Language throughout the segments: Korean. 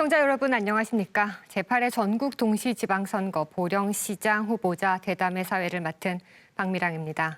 시청자 여러분 안녕하십니까? 제8회 전국 동시지방선거 보령시장 후보자 대담회 사회를 맡은 박미랑입니다.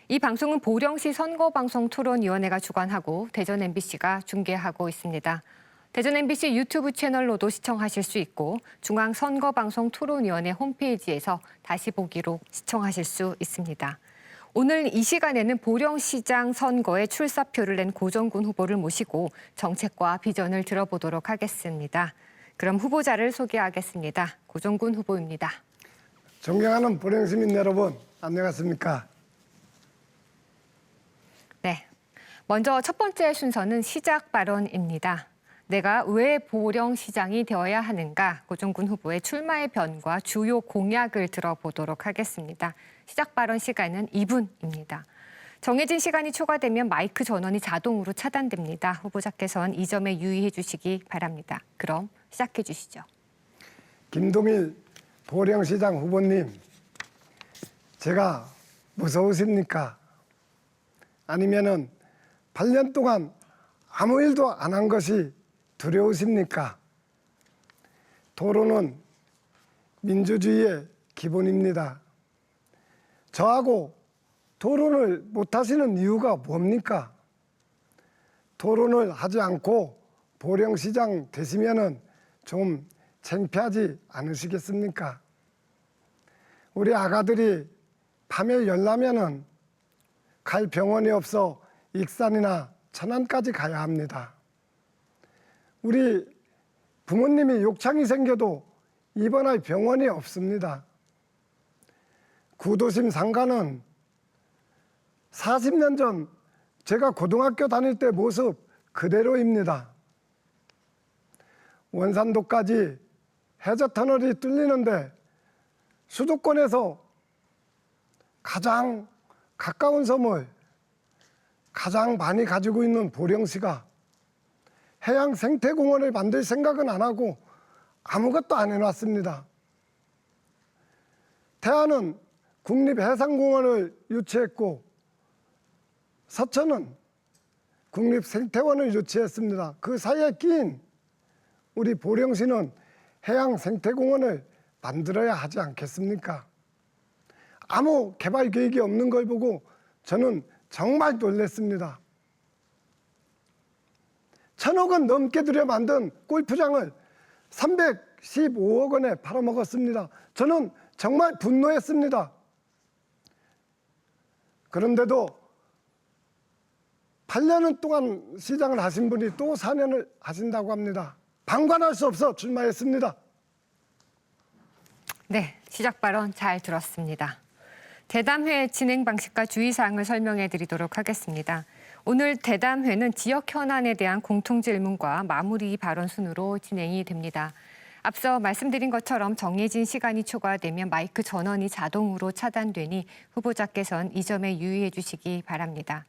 이 방송은 보령시 선거방송토론위원회가 주관하고 대전 MBC가 중계하고 있습니다. 대전 MBC 유튜브 채널로도 시청하실 수 있고 중앙선거방송토론위원회 홈페이지에서 다시 보기로 시청하실 수 있습니다. 오늘 이 시간에는 보령시장 선거에 출사표를 낸 고정군 후보를 모시고 정책과 비전을 들어보도록 하겠습니다. 그럼 후보자를 소개하겠습니다. 고정군 후보입니다. 존경하는 보령시민 여러분, 안녕하십니까? 네, 먼저 첫 번째 순서는 시작 발언입니다. 내가 왜 보령시장이 되어야 하는가? 고정군 후보의 출마의 변과 주요 공약을 들어보도록 하겠습니다. 시작 발언 시간은 2분입니다. 정해진 시간이 초과되면 마이크 전원이 자동으로 차단됩니다. 후보자께서는 이 점에 유의해 주시기 바랍니다. 그럼 시작해 주시죠. 김동일 보령시장 후보님, 제가 무서우십니까? 아니면은 8년 동안 아무 일도 안 한 것이 두려우십니까? 토론은 민주주의의 기본입니다. 저하고 토론을 못하시는 이유가 뭡니까? 토론을 하지 않고 보령시장 되시면은 좀 창피하지 않으시겠습니까? 우리 아가들이 밤에 열나면은 갈 병원이 없어 익산이나 천안까지 가야 합니다. 우리 부모님이 욕창이 생겨도 입원할 병원이 없습니다. 구도심 상가는 40년 전 제가 고등학교 다닐 때 모습 그대로입니다. 원산도까지 해저터널이 뚫리는데 수도권에서 가장 가까운 섬을 가장 많이 가지고 있는 보령시가 해양생태공원을 만들 생각은 안 하고 아무것도 안 해놨습니다. 태안은 국립해상공원을 유치했고 서천은 국립생태원을 유치했습니다. 그 사이에 낀 우리 보령시는 해양생태공원을 만들어야 하지 않겠습니까? 아무 개발 계획이 없는 걸 보고 저는 정말 놀랐습니다. 1,000억 원 넘게 들여 만든 골프장을 315억 원에 팔아먹었습니다. 저는 정말 분노했습니다. 그런데도 8년 동안 시장을 하신 분이 또 4년을 하신다고 합니다. 방관할 수 없어 출마했습니다. 네, 시작 발언 잘 들었습니다. 대담회 진행 방식과 주의사항을 설명해 드리도록 하겠습니다. 오늘 대담회는 지역 현안에 대한 공통질문과 마무리 발언 순으로 진행이 됩니다. 앞서 말씀드린 것처럼 정해진 시간이 초과되면 마이크 전원이 자동으로 차단되니 후보자께서는 이 점에 유의해 주시기 바랍니다.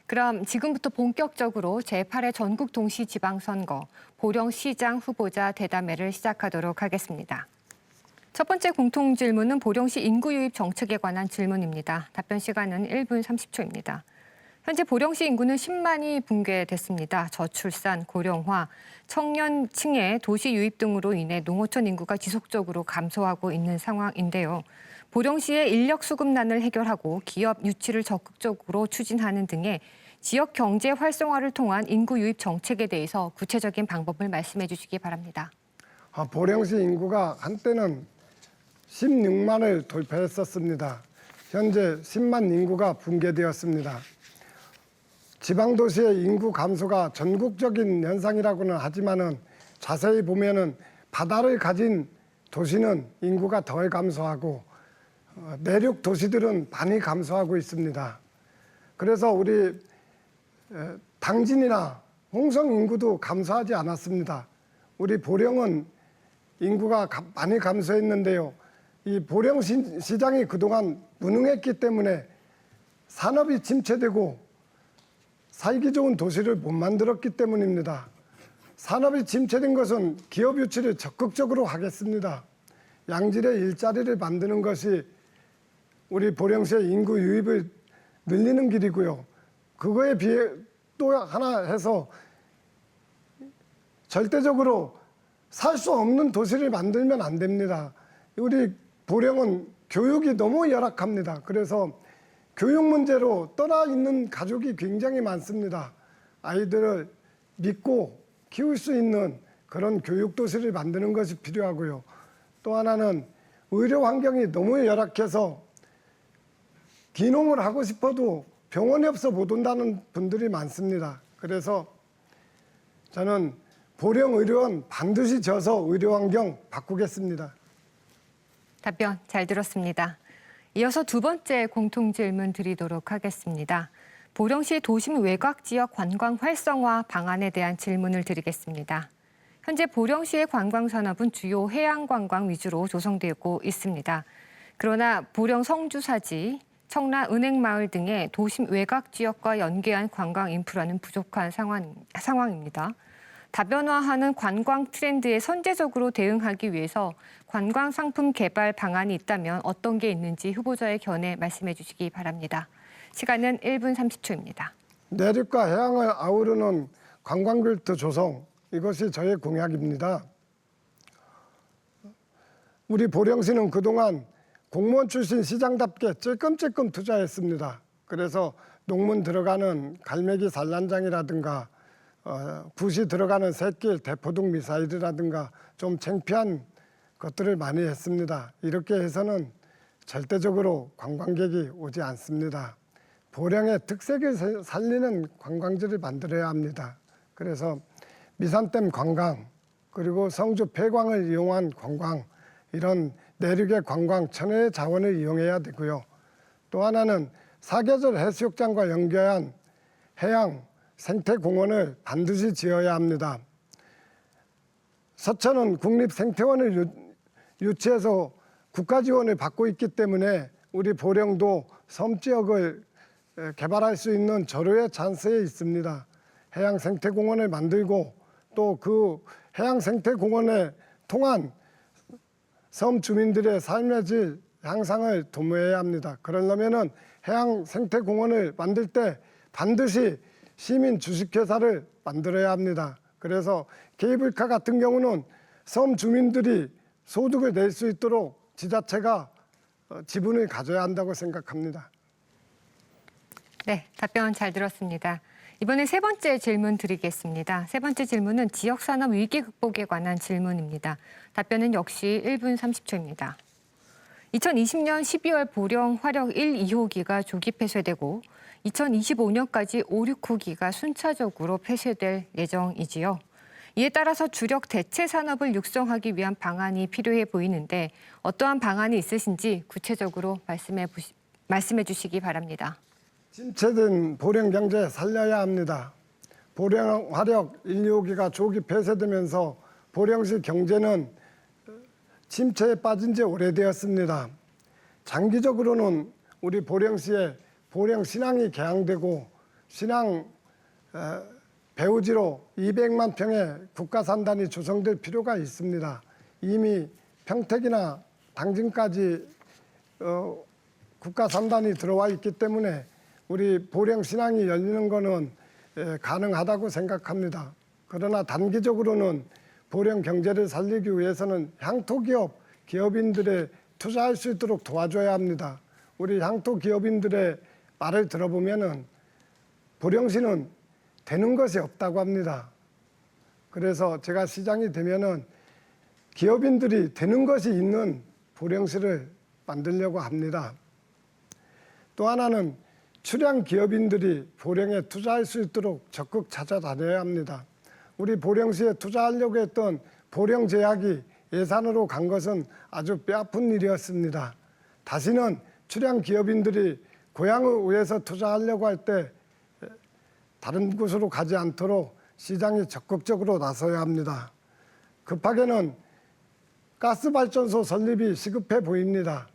그럼 지금부터 본격적으로 제8회 전국 동시지방선거 보령시장 후보자 대담회를 시작하도록 하겠습니다. 첫 번째 공통질문은 보령시 인구 유입 정책에 관한 질문입니다. 답변 시간은 1분 30초입니다. 현재 보령시 인구는 10만이 붕괴됐습니다. 저출산, 고령화, 청년층의 도시 유입 등으로 인해 농어촌 인구가 지속적으로 감소하고 있는 상황인데요. 보령시의 인력 수급난을 해결하고 기업 유치를 적극적으로 추진하는 등의 지역 경제 활성화를 통한 인구 유입 정책에 대해서 구체적인 방법을 말씀해 주시기 바랍니다. 보령시 인구가 한때는 16만을 돌파했었습니다. 현재 10만 인구가 붕괴되었습니다. 지방도시의 인구 감소가 전국적인 현상이라고는 하지만은 자세히 보면은 바다를 가진 도시는 인구가 덜 감소하고 내륙 도시들은 많이 감소하고 있습니다. 그래서 우리 당진이나 홍성 인구도 감소하지 않았습니다. 우리 보령은 인구가 많이 감소했는데요. 이 보령시장이 그동안 무능했기 때문에 산업이 침체되고 살기 좋은 도시를 못 만들었기 때문입니다. 산업이 침체된 것은 기업 유치를 적극적으로 하겠습니다. 양질의 일자리를 만드는 것이 우리 보령시의 인구 유입을 늘리는 길이고요. 그거에 비해 또 하나 해서 절대적으로 살 수 없는 도시를 만들면 안 됩니다. 우리 보령은 교육이 너무 열악합니다. 그래서 교육 문제로 떠나 있는 가족이 굉장히 많습니다. 아이들을 믿고 키울 수 있는 그런 교육 도시를 만드는 것이 필요하고요. 또 하나는 의료 환경이 너무 열악해서 기농을 하고 싶어도 병원이 없어 못 온다는 분들이 많습니다. 그래서 저는 보령의료원 반드시 져서 의료 환경 바꾸겠습니다. 답변 잘 들었습니다. 이어서 두 번째 공통 질문 드리도록 하겠습니다. 보령시 도심 외곽 지역 관광 활성화 방안에 대한 질문을 드리겠습니다. 현재 보령시의 관광 산업은 주요 해양 관광 위주로 조성되고 있습니다. 그러나 보령 성주사지, 청라 은행마을 등의 도심 외곽 지역과 연계한 관광 인프라는 부족한 상황입니다. 다변화하는 관광 트렌드에 선제적으로 대응하기 위해서 관광 상품 개발 방안이 있다면 어떤 게 있는지 후보자의 견해 말씀해 주시기 바랍니다. 시간은 1분 30초입니다. 내륙과 해양을 아우르는 관광벨트 조성, 이것이 저의 공약입니다. 우리 보령시는 그동안 공무원 출신 시장답게 찔끔찔끔 투자했습니다. 그래서 농문 들어가는 갈매기 산란장이라든가 굿이 들어가는 샛길 대포동 미사일이라든가 좀 창피한 것들을 많이 했습니다. 이렇게 해서는 절대적으로 관광객이 오지 않습니다. 보령의 특색을 살리는 관광지를 만들어야 합니다. 그래서 미산댐 관광, 그리고 성주 폐광을 이용한 관광, 이런 내륙의 관광 천혜의 자원을 이용해야 되고요. 또 하나는 사계절 해수욕장과 연계한 해양 생태공원을 반드시 지어야 합니다. 서천은 국립생태원을 유치해서 국가 지원을 받고 있기 때문에 우리 보령도 섬지역을 개발할 수 있는 절호의 찬스에 있습니다. 해양 생태공원을 만들고 또 그 해양 생태공원에 통한 섬 주민들의 삶의 질 향상을 도모해야 합니다. 그러려면은 해양 생태공원을 만들 때 반드시 시민 주식회사를 만들어야 합니다. 그래서 케이블카 같은 경우는 섬 주민들이 소득을 낼 수 있도록 지자체가 지분을 가져야 한다고 생각합니다. 네, 답변 잘 들었습니다. 이번에 세 번째 질문 드리겠습니다. 세 번째 질문은 지역산업 위기 극복에 관한 질문입니다. 답변은 역시 1분 30초입니다. 2020년 12월 보령 화력 1, 2호기가 조기 폐쇄되고 2025년까지 5, 6호기가 순차적으로 폐쇄될 예정이지요. 이에 따라서 주력 대체 산업을 육성하기 위한 방안이 필요해 보이는데 어떠한 방안이 있으신지 구체적으로 말씀해 주시기 바랍니다. 침체된 보령 경제 살려야 합니다. 보령 화력 1, 2호기가 조기 폐쇄되면서 보령시 경제는 침체에 빠진 지 오래되었습니다. 장기적으로는 우리 보령시에 보령 신항이 개항되고 신항 배후지로 200만 평의 국가산단이 조성될 필요가 있습니다. 이미 평택이나 당진까지 국가산단이 들어와 있기 때문에 우리 보령 신항이 열리는 것은 가능하다고 생각합니다. 그러나 단기적으로는 보령 경제를 살리기 위해서는 향토기업, 기업인들의 투자할 수 있도록 도와줘야 합니다. 우리 향토기업인들의 말을 들어보면은 보령시는 되는 것이 없다고 합니다. 그래서 제가 시장이 되면은 기업인들이 되는 것이 있는 보령시를 만들려고 합니다. 또 하나는 출향 기업인들이 보령에 투자할 수 있도록 적극 찾아다녀야 합니다. 우리 보령시에 투자하려고 했던 보령제약이 예산으로 간 것은 아주 뼈아픈 일이었습니다. 다시는 출향 기업인들이 고향을 위해서 투자하려고 할 때 다른 곳으로 가지 않도록 시장이 적극적으로 나서야 합니다. 급하게는 가스발전소 설립이 시급해 보입니다.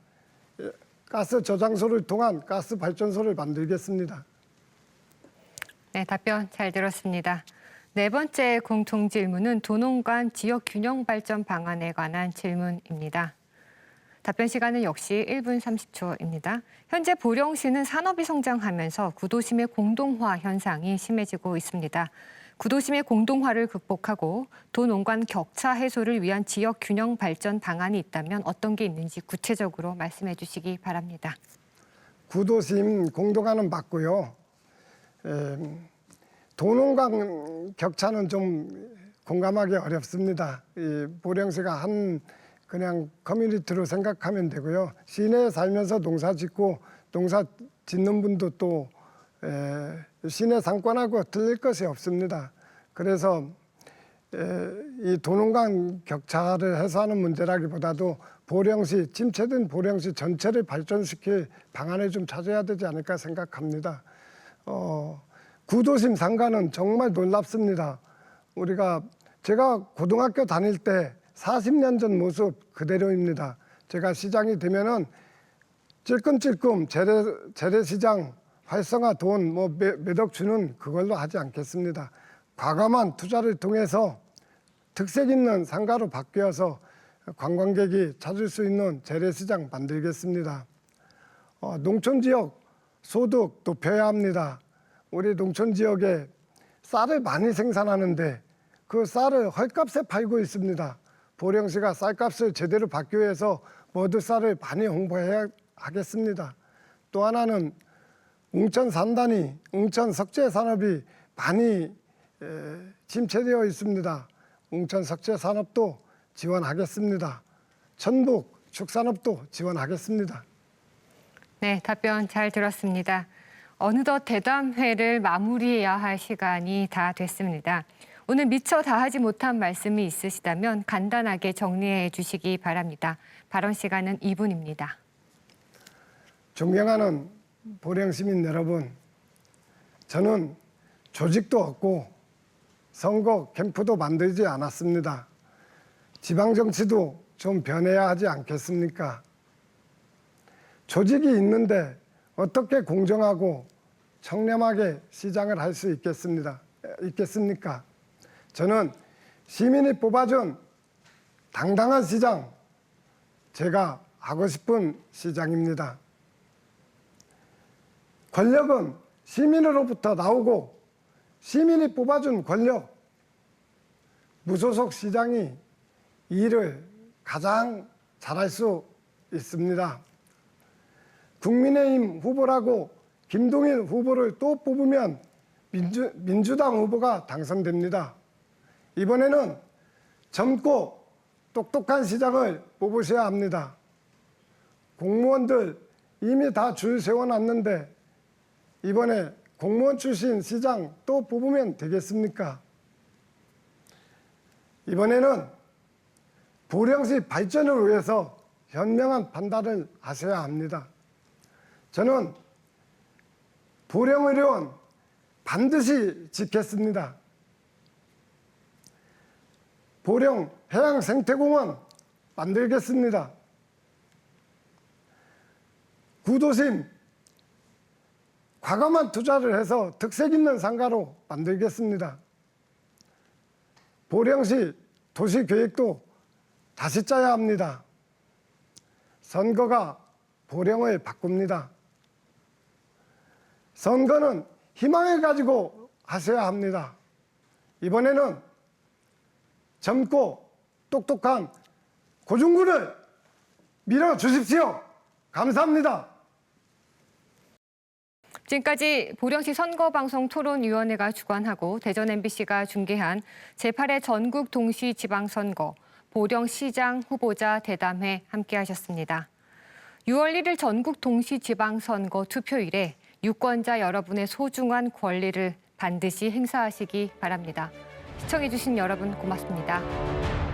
가스 저장소를 통한 가스 발전소를 만들겠습니다. 네, 답변 잘 들었습니다. 네 번째 공통 질문은 도농 간 지역 균형 발전 방안에 관한 질문입니다. 답변 시간은 역시 1분 30초입니다. 현재 보령시는 산업이 성장하면서 구도심의 공동화 현상이 심해지고 있습니다. 구도심의 공동화를 극복하고 도농관 격차 해소를 위한 지역 균형 발전 방안이 있다면 어떤 게 있는지 구체적으로 말씀해 주시기 바랍니다. 구도심 공동화는 맞고요. 도농관 격차는 좀 공감하기 어렵습니다. 이 보령시가 한 그냥 커뮤니티로 생각하면 되고요. 시내에 살면서 농사 짓고 농사 짓는 분도 또 시내 상권하고 틀릴 것이 없습니다. 그래서 이 도농관 격차를 해소하는 문제라기보다도 보령시, 침체된 보령시 전체를 발전시킬 방안을 좀 찾아야 되지 않을까 생각합니다. 구도심 상가는 정말 놀랍습니다. 제가 고등학교 다닐 때 40년 전 모습 그대로입니다. 제가 시장이 되면은 찔끔찔끔 재래시장 활성화 돈 몇 억 주는 그걸로 하지 않겠습니다. 과감한 투자를 통해서 특색 있는 상가로 바뀌어서 관광객이 찾을 수 있는 재래시장 만들겠습니다. 농촌 지역 소득 높여야 합니다. 우리 농촌 지역에 쌀을 많이 생산하는데 그 쌀을 헐값에 팔고 있습니다. 보령시가 쌀값을 제대로 받기 위해서 모두 쌀을 많이 홍보해야 하겠습니다. 또 하나는 웅천 산단이, 웅천 석재 산업이 많이 침체되어 있습니다. 웅천 석재 산업도 지원하겠습니다. 전북 축산업도 지원하겠습니다. 네, 답변 잘 들었습니다. 어느덧 대담회를 마무리해야 할 시간이 다 됐습니다. 오늘 미처 다 하지 못한 말씀이 있으시다면 간단하게 정리해 주시기 바랍니다. 발언 시간은 2분입니다. 존경하는 보령 시민 여러분, 저는 조직도 없고 선거 캠프도 만들지 않았습니다. 지방 정치도 좀 변해야 하지 않겠습니까? 조직이 있는데 어떻게 공정하고 청렴하게 시장을 할 수 있겠습니까? 저는 시민이 뽑아준 당당한 시장, 제가 하고 싶은 시장입니다. 권력은 시민으로부터 나오고 시민이 뽑아준 권력, 무소속 시장이 일을 가장 잘할 수 있습니다. 국민의힘 후보라고 김동연 후보를 또 뽑으면 민주당 후보가 당선됩니다. 이번에는 젊고 똑똑한 시장을 뽑으셔야 합니다. 공무원들 이미 다 줄 세워놨는데 이번에 공무원 출신 시장 또 뽑으면 되겠습니까? 이번에는 보령시 발전을 위해서 현명한 판단을 하셔야 합니다. 저는 보령의료원 반드시 지켰습니다. 보령 해양생태공원 만들겠습니다. 구도심 과감한 투자를 해서 특색 있는 상가로 만들겠습니다. 보령시 도시계획도 다시 짜야 합니다. 선거가 보령을 바꿉니다. 선거는 희망을 가지고 하셔야 합니다. 이번에는 젊고 똑똑한 고중군을 밀어주십시오. 감사합니다. 지금까지 보령시 선거방송토론위원회가 주관하고 대전 MBC가 중계한 제8회 전국 동시지방선거 보령시장 후보자 대담회 함께하셨습니다. 6월 1일 전국 동시지방선거 투표일에 유권자 여러분의 소중한 권리를 반드시 행사하시기 바랍니다. 시청해주신 여러분 고맙습니다.